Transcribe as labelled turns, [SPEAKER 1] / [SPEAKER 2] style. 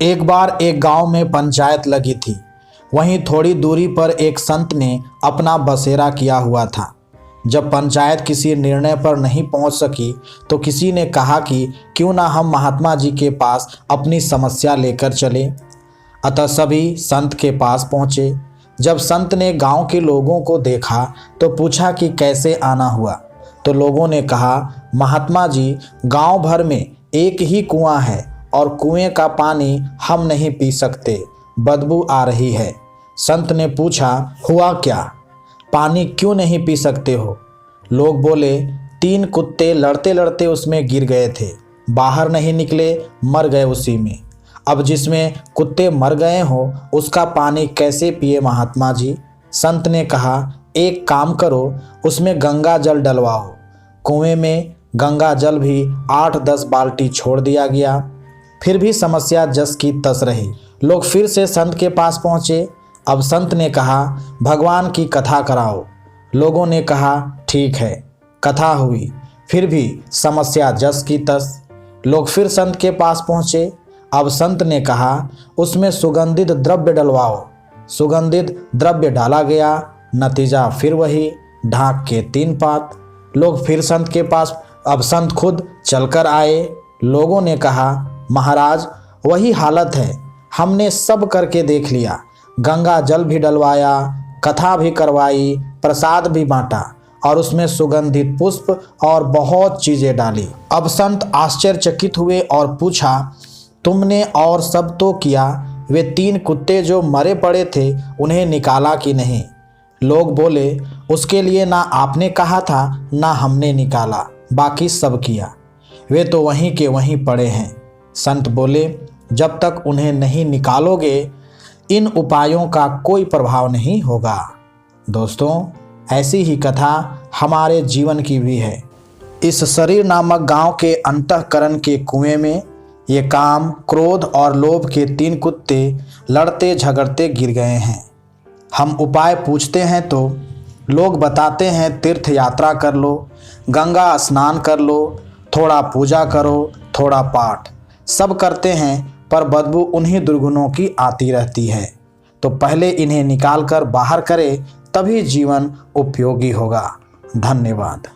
[SPEAKER 1] एक बार एक गांव में पंचायत लगी थी। वहीं थोड़ी दूरी पर एक संत ने अपना बसेरा किया हुआ था। जब पंचायत किसी निर्णय पर नहीं पहुंच सकी तो किसी ने कहा कि क्यों ना हम महात्मा जी के पास अपनी समस्या लेकर चले। अतः सभी संत के पास पहुंचे। जब संत ने गांव के लोगों को देखा तो पूछा कि कैसे आना हुआ। तो लोगों ने कहा, महात्मा जी, गांव भर में एक ही कुआं है और कुएं का पानी हम नहीं पी सकते, बदबू आ रही है। संत ने पूछा, हुआ क्या? पानी क्यों नहीं पी सकते हो? लोग बोले, 3 कुत्ते लड़ते लड़ते उसमें गिर गए थे, बाहर नहीं निकले, मर गए उसी में। अब जिसमें कुत्ते मर गए हो उसका पानी कैसे पिए महात्मा जी? संत ने कहा, एक काम करो, उसमें गंगा जल डलवाओ। कुएं में गंगा जल भी 8-10 बाल्टी छोड़ दिया गया, फिर भी समस्या जस की तस रही। लोग फिर से संत के पास पहुंचे। अब संत ने कहा, भगवान की कथा कराओ। लोगों ने कहा, ठीक है। कथा हुई, फिर भी समस्या जस की तस। लोग फिर संत के पास पहुंचे। अब संत ने कहा, उसमें सुगंधित द्रव्य डलवाओ। सुगंधित द्रव्य डाला गया, नतीजा फिर वही, ढाक के 3 पात। लोग फिर संत के पास। अब संत खुद चलकर आए। लोगों ने कहा, महाराज, वही हालत है, हमने सब करके देख लिया, गंगा जल भी डलवाया, कथा भी करवाई, प्रसाद भी बांटा और उसमें सुगंधित पुष्प और बहुत चीजें डाली। अब संत आश्चर्यचकित हुए और पूछा, तुमने और सब तो किया, वे 3 कुत्ते जो मरे पड़े थे उन्हें निकाला कि नहीं? लोग बोले, उसके लिए ना आपने कहा था ना हमने निकाला, बाकी सब किया, वे तो वहीं के वहीं पड़े हैं। संत बोले, जब तक उन्हें नहीं निकालोगे इन उपायों का कोई प्रभाव नहीं होगा। दोस्तों, ऐसी ही कथा हमारे जीवन की भी है। इस शरीर नामक गांव के अंतःकरण के कुएं में ये काम, क्रोध और लोभ के 3 कुत्ते लड़ते झगड़ते गिर गए हैं। हम उपाय पूछते हैं तो लोग बताते हैं, तीर्थ यात्रा कर लो, गंगा स्नान कर लो, थोड़ा पूजा करो, थोड़ा पाठ। सब करते हैं पर बदबू उन्हीं दुर्गुणों की आती रहती है। तो पहले इन्हें निकाल कर बाहर करें, तभी जीवन उपयोगी होगा। धन्यवाद।